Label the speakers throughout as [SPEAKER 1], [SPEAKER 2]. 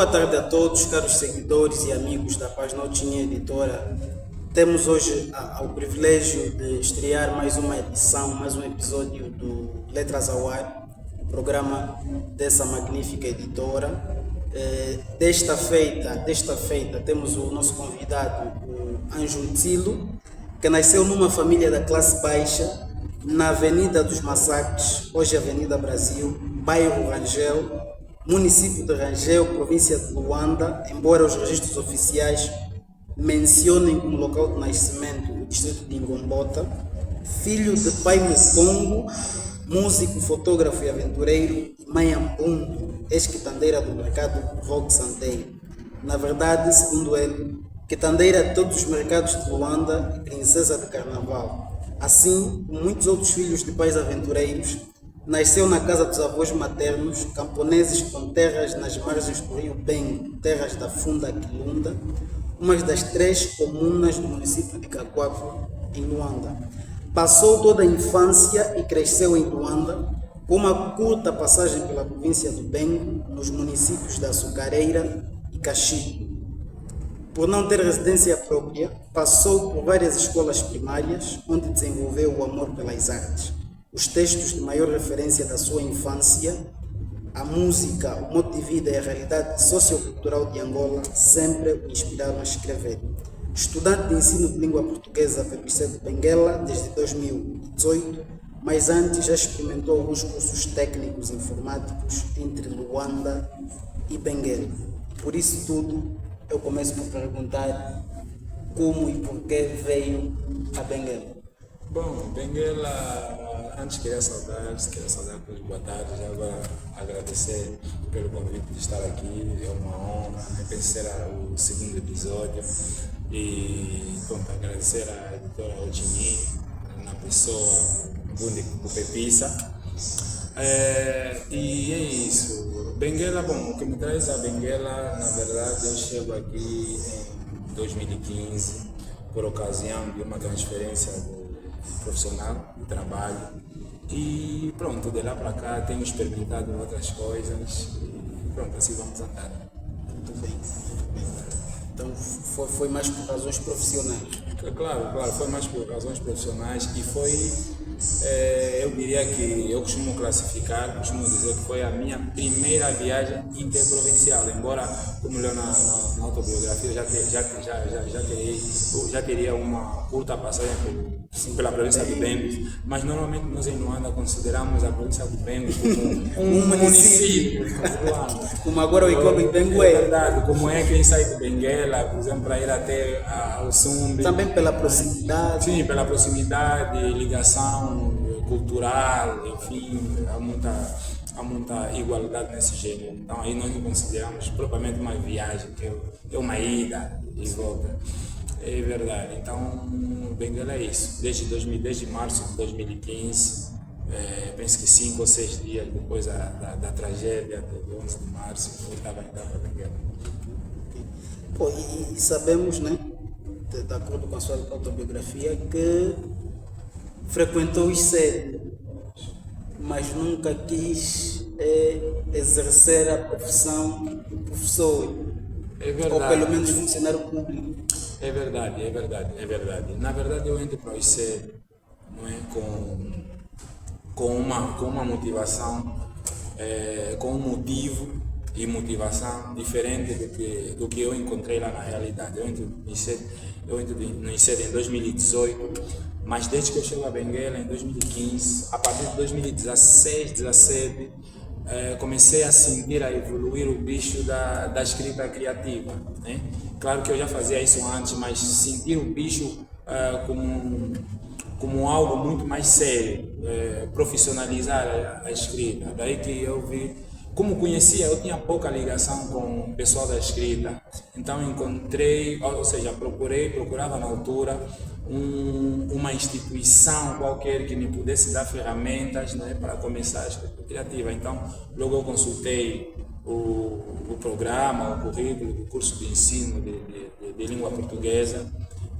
[SPEAKER 1] Boa tarde a todos, caros seguidores e amigos da página Otinha Editora. Temos hoje o privilégio de estrear mais uma edição, mais um episódio do Letras ao Ar, programa dessa magnífica editora. Desta feita temos o nosso convidado, o Anjo Tilo, que nasceu numa família da classe baixa, na Avenida dos Massacres, hoje Avenida Brasil, bairro Rangel, município de Rangel, província de Luanda, embora os registros oficiais mencionem como local de nascimento o distrito de Ingombota. Filho de pai Mukongo, músico, fotógrafo e aventureiro, e mãe Ambundo, ex-quitandeira do mercado Roque Santeiro. Na verdade, segundo ele, quitandeira de todos os mercados de Luanda e princesa de carnaval. Assim, como muitos outros filhos de pais aventureiros, nasceu na casa dos avós maternos, camponeses com terras nas margens do rio Bengo, terras da Funda Quilunda, uma das 3 comunas do município de Cacoaco, em Luanda. Passou toda a infância e cresceu em Luanda, com uma curta passagem pela província do Bengo, nos municípios da Açucareira e Caxico. Por não ter residência própria, passou por várias escolas primárias, onde desenvolveu o amor pelas artes. Os textos de maior referência da sua infância, a música, o modo de vida e a realidade sociocultural de Angola sempre o inspiraram a escrever. Estudante de ensino de língua portuguesa pelo ICE de Benguela desde 2018, mas antes já experimentou alguns cursos técnicos informáticos entre Luanda e Benguela. Por isso tudo, eu começo por perguntar como e por que veio a Benguela.
[SPEAKER 2] Bom, Benguela, antes queria saudar todos, boa tarde, já agora agradecer pelo convite de estar aqui, é uma honra, esse será o segundo episódio e pronto, agradecer à editora Odini, na pessoa do Pepissa, e é isso. Benguela, bom, o que me traz a Benguela, na verdade eu chego aqui em 2015 por ocasião de uma transferência profissional, de trabalho, e pronto, de lá para cá tenho experimentado outras coisas e pronto, assim vamos andar.
[SPEAKER 1] Muito bem. Então foi mais por razões profissionais?
[SPEAKER 2] Claro, foi mais por razões profissionais e foi, eu diria que eu costumo dizer que foi a minha primeira viagem interprovincial, embora, como leu na autobiografia, eu já teria uma curta passagem pela província do Bengo, mas normalmente nós em Luanda consideramos a província do Bengo como um município.
[SPEAKER 1] Como agora o Icolo e Bengo é.
[SPEAKER 2] Verdade, como é quem sai de Benguela, por exemplo, para ir até ao Sumbe.
[SPEAKER 1] Também pela proximidade.
[SPEAKER 2] Sim, pela proximidade, ligação cultural, enfim, há muita igualdade nesse gênero. Então aí nós não consideramos propriamente uma viagem, que é uma ida e volta. É verdade. Então, Benguela é isso. Desde março de 2015, penso que 5 ou 6 dias depois da tragédia do 11 de março, eu estava indo para Benguela.
[SPEAKER 1] Pô, e sabemos, né, de acordo com a sua autobiografia, que frequentou o ICE, mas nunca quis exercer a profissão de professor,
[SPEAKER 2] É verdade.
[SPEAKER 1] ou pelo menos funcionário público.
[SPEAKER 2] É verdade. Na verdade, eu entro para o ICE, não é, com uma motivação, com um motivo e motivação diferente do que eu encontrei lá na realidade. Eu entro no ICE em 2018, mas desde que eu chego a Benguela em 2015, a partir de 2016, 2017, comecei a sentir, a evoluir o bicho da escrita criativa, né? Claro que eu já fazia isso antes, mas sentir o bicho como algo muito mais sério, profissionalizar a escrita. Daí que eu vi, como conhecia, eu tinha pouca ligação com o pessoal da escrita, então encontrei, ou seja, procurava na altura uma instituição qualquer que me pudesse dar ferramentas, né, para começar a escrita criativa. Então, logo eu consultei o programa, o currículo do curso de ensino de língua portuguesa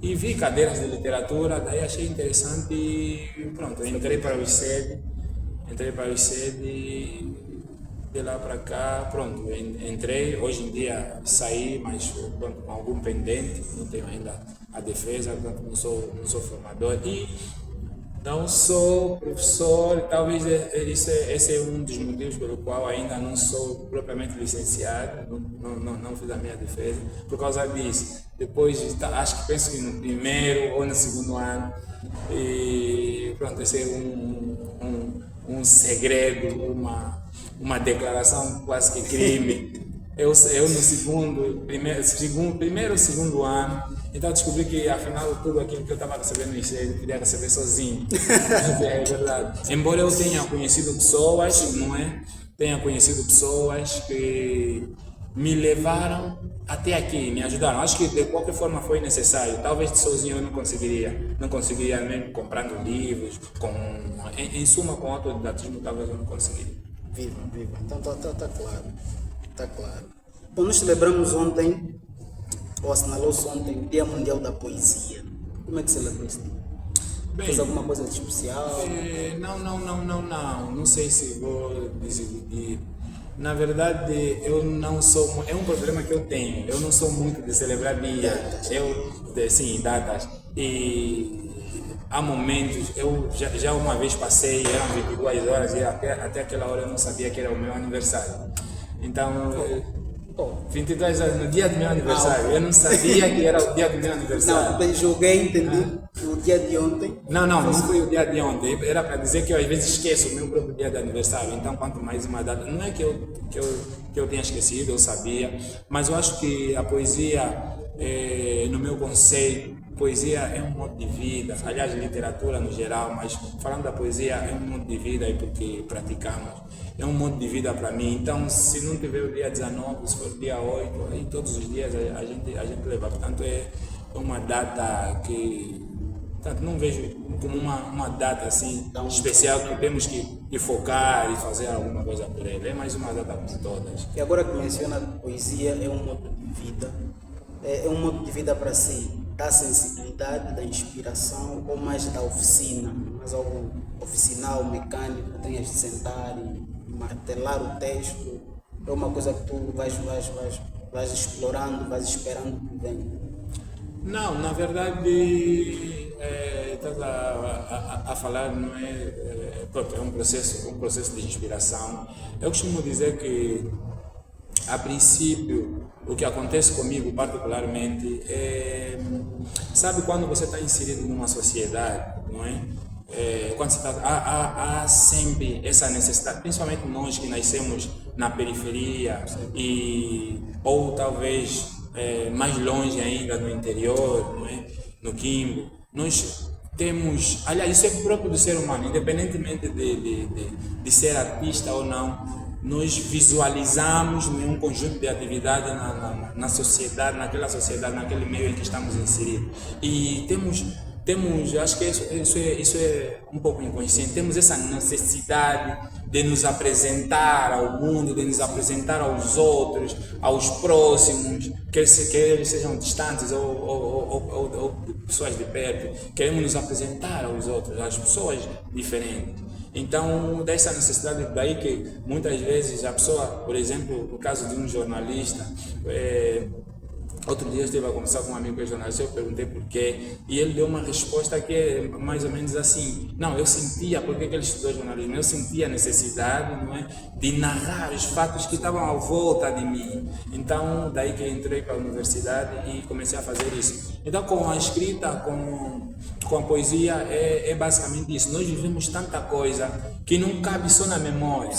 [SPEAKER 2] e vi cadeiras de literatura, daí achei interessante e pronto, entrei para o ICED de lá para cá, pronto, entrei, hoje em dia saí, mas pronto, com algum pendente, não tenho ainda a defesa, portanto não sou formador e não sou professor, talvez esse é um dos motivos pelo qual ainda não sou propriamente licenciado, não fiz a minha defesa, por causa disso. Depois, acho que penso que no primeiro ou no segundo ano, e pronto, esse é um segredo, uma declaração quase que crime. Eu no primeiro ou segundo ano, então descobri que afinal tudo aquilo que eu estava recebendo no ICE eu queria receber sozinho. É verdade. Embora eu tenha conhecido pessoas, não é? Tenha conhecido pessoas que me levaram até aqui, me ajudaram. Acho que de qualquer forma foi necessário. Talvez sozinho eu não conseguiria mesmo comprando livros, em suma com autodidatismo talvez eu não conseguiria.
[SPEAKER 1] Viva. Então tá claro. Está claro. Bom, nós celebramos ontem, ou assinalou-se ontem, o Dia Mundial da Poesia. Como é que celebrou esse dia?
[SPEAKER 2] Bem,
[SPEAKER 1] fez alguma coisa de especial?
[SPEAKER 2] Não sei se vou dizer. Na verdade, eu não sou. É um problema que eu tenho. Eu não sou muito de celebrar dias. Datas. E há momentos, eu já uma vez passei, eram 22 horas e até aquela hora eu não sabia que era o meu aniversário. Então, 22 anos, no dia do meu aniversário, eu não sabia que era o dia do meu aniversário.
[SPEAKER 1] Não, joguei, entendi, o dia de ontem.
[SPEAKER 2] Não foi o dia de ontem, era para dizer que eu às vezes esqueço o meu próprio dia de aniversário, então quanto mais uma data, não é que eu tenha esquecido, eu sabia, mas eu acho que a poesia, no meu conceito, poesia é um modo de vida, aliás, literatura no geral, mas falando da poesia, é um modo de vida aí porque praticamos. É um modo de vida para mim. Então, se não tiver o dia 19, se for o dia 8, aí todos os dias a gente leva. Portanto, é uma data que não vejo como uma data assim especial que temos que focar e fazer alguma coisa por ele. É mais uma data como todas.
[SPEAKER 1] E agora que menciona a poesia, é um modo de vida. É um modo de vida para si, da sensibilidade, da inspiração ou mais da oficina, mais algo oficinal, mecânico, tenhas de sentar e martelar o texto, é uma coisa que tu vais explorando, vais esperando que venha?
[SPEAKER 2] Não, na verdade, estás a falar, não é um processo de inspiração. Eu costumo dizer que, a princípio, o que acontece comigo particularmente sabe quando você está inserido numa sociedade, não é? Quando você há sempre essa necessidade, principalmente nós que nascemos na periferia ou talvez mais longe ainda no interior, não é? No Quimbo, nós temos, aliás, isso é próprio do ser humano, independentemente de ser artista ou não, nós visualizamos um conjunto de atividades na sociedade, naquele meio em que estamos inseridos. E temos, acho que isso é um pouco inconsciente, temos essa necessidade de nos apresentar ao mundo, de nos apresentar aos outros, aos próximos, quer eles sejam distantes ou pessoas de perto, queremos nos apresentar aos outros, às pessoas diferentes. Então, dessa necessidade, daí que muitas vezes a pessoa, por exemplo, no caso de um jornalista, outro dia eu estive a conversar com um amigo que é jornalista, eu perguntei por quê, e ele deu uma resposta que é mais ou menos assim: não, eu sentia, porque ele estudou jornalismo, eu sentia a necessidade, não é, de narrar os fatos que estavam à volta de mim. Então, daí que eu entrei para a universidade e comecei a fazer isso. Então, com a escrita, com a poesia, é basicamente isso. Nós vivemos tanta coisa que não cabe só na memória,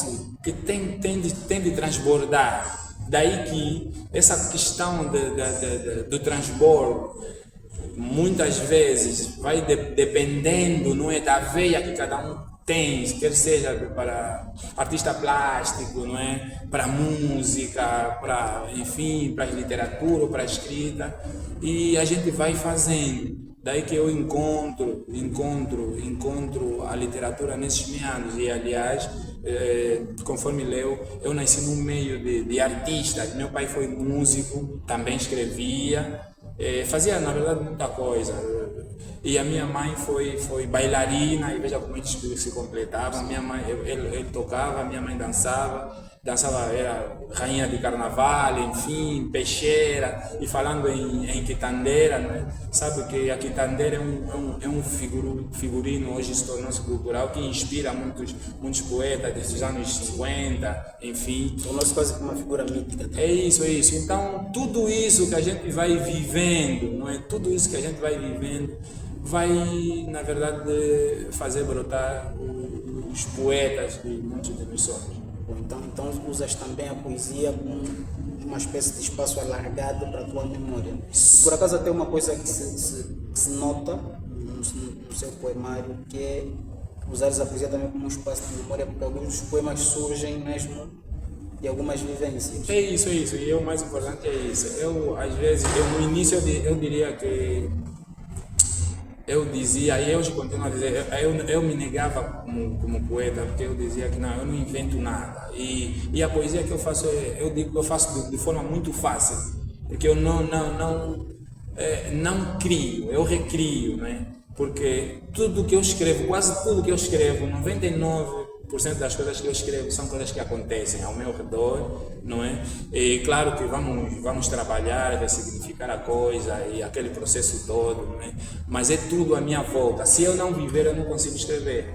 [SPEAKER 2] que tem de transbordar. Daí que essa questão do transbordo, muitas vezes, vai dependendo, não é, da veia que cada um tem, quer seja para artista plástico, não é, para música, enfim, para literatura, para escrita, e a gente vai fazendo. Daí que eu encontro a literatura nesses meandros. E, aliás, conforme leu, eu nasci num meio de artistas. Meu pai foi músico, também escrevia, fazia, na verdade, muita coisa. E a minha mãe foi bailarina, e veja como eles se completavam. Minha mãe, ele tocava, minha mãe dançava. dançava, era rainha de carnaval, enfim, peixeira, e falando em quitandeira, né? Sabe que a quitandeira é um figurino, hoje se tornou-se cultural, que inspira muitos poetas desde os anos 50, enfim.
[SPEAKER 1] Tornou-se quase que uma figura mítica.
[SPEAKER 2] É isso, é isso. Então, tudo isso que a gente vai vivendo, não é? Tudo isso que a gente vai vivendo vai, na verdade, fazer brotar os poetas de muitos de nós somos.
[SPEAKER 1] Então usas também a poesia como uma espécie de espaço alargado para a tua memória. Por acaso até uma coisa que se nota no seu poemário, que é usares a poesia também como um espaço de memória, porque alguns dos poemas surgem mesmo de algumas vivências.
[SPEAKER 2] É isso, é isso. E o mais importante é isso. Às vezes, no início eu diria que eu dizia, e hoje continuo a dizer, eu me negava como poeta, porque eu dizia que não, eu não invento nada. E a poesia que eu faço, eu digo que eu faço de forma muito fácil, porque eu não crio, eu recrio, né? Porque tudo que eu escrevo, quase tudo que eu escrevo, 99% das coisas que eu escrevo são coisas que acontecem ao meu redor, não é? E claro que vamos trabalhar, ressignificar a coisa e aquele processo todo, não é? Mas é tudo à minha volta. Se eu não viver, eu não consigo escrever.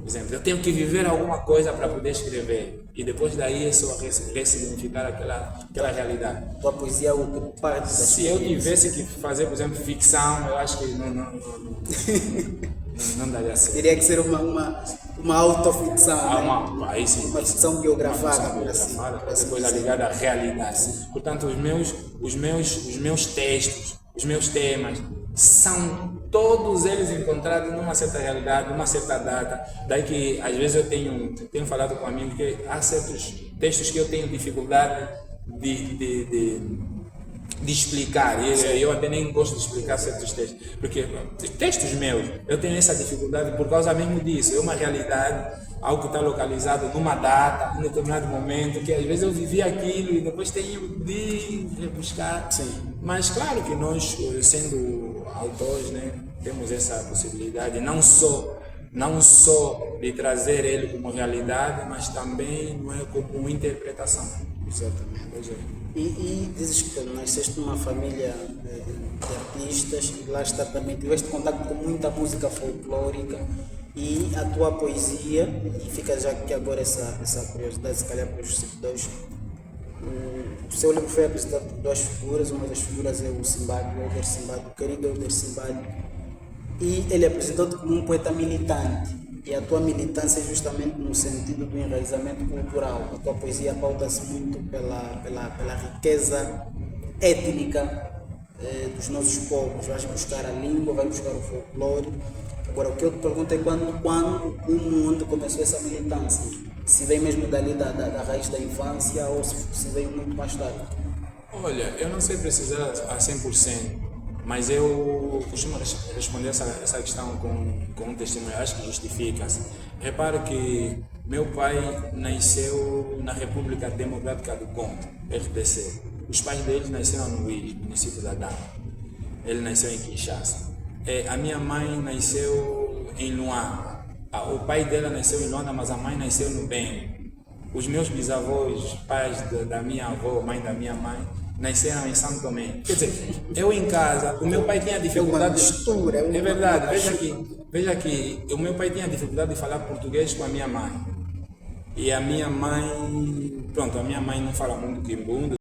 [SPEAKER 2] Por exemplo, eu tenho que viver alguma coisa para poder escrever. E depois daí é só ressignificar aquela realidade.
[SPEAKER 1] Tua poesia é o que parte da
[SPEAKER 2] Se eu tivesse que fazer, por exemplo, ficção, eu acho que não daria certo.
[SPEAKER 1] Teria que ser uma autoficção, né?
[SPEAKER 2] Aí sim,
[SPEAKER 1] uma ficção biografada,
[SPEAKER 2] uma
[SPEAKER 1] por
[SPEAKER 2] ficção
[SPEAKER 1] assim
[SPEAKER 2] biografada, coisa ligada à realidade. Portanto, os meus textos, os meus temas, são todos eles encontrados numa certa realidade, numa certa data. Daí que às vezes eu tenho falado com amigos que há certos textos que eu tenho dificuldade de explicar, e eu até nem gosto de explicar certos textos, porque textos meus, eu tenho essa dificuldade por causa mesmo disso, é uma realidade, algo que está localizado numa data, em determinado momento, que às vezes eu vivi aquilo e depois tenho de rebuscar.
[SPEAKER 1] Sim.
[SPEAKER 2] Mas claro que nós, sendo autores, né, temos essa possibilidade, não só de trazer ele como realidade, mas também, não é, como interpretação.
[SPEAKER 1] Exatamente.
[SPEAKER 2] Pois é.
[SPEAKER 1] E dizes que nasceste numa família de artistas e lá está também, tiveste contato com muita música folclórica e a tua poesia, e fica já aqui agora essa curiosidade, se calhar para os seguidores. O seu livro foi apresentado por duas figuras, uma das figuras é o Simbad, o Elder Simbad, o querido Elder Simbad, e ele apresentou-te como um poeta militante. E a tua militância é justamente no sentido do enraizamento cultural. A tua poesia pauta-se muito pela riqueza étnica dos nossos povos. Vais buscar a língua, vais buscar o folclore. Agora, o que eu te pergunto é quando, como, onde começou essa militância? Se veio mesmo dali da raiz da infância ou se veio muito mais tarde?
[SPEAKER 2] Olha, eu não sei precisar a 100%. Mas eu costumo responder essa questão com um testemunho, acho que justifica-se. Repare que meu pai nasceu na República Democrática do Congo, RDC. Os pais dele nasceram no Luís, município da Dama. Ele nasceu em Kinshasa. A minha mãe nasceu em Luanda. O pai dela nasceu em Luanda, mas a mãe nasceu no Bengo. Os meus bisavós, pais da minha avó, mãe da minha mãe, nasceram em São Tomé. Quer dizer, eu em casa, o meu pai tinha dificuldade. É verdade, veja que o meu pai tinha dificuldade de falar português com a minha mãe. E a minha mãe não fala muito quimbundu.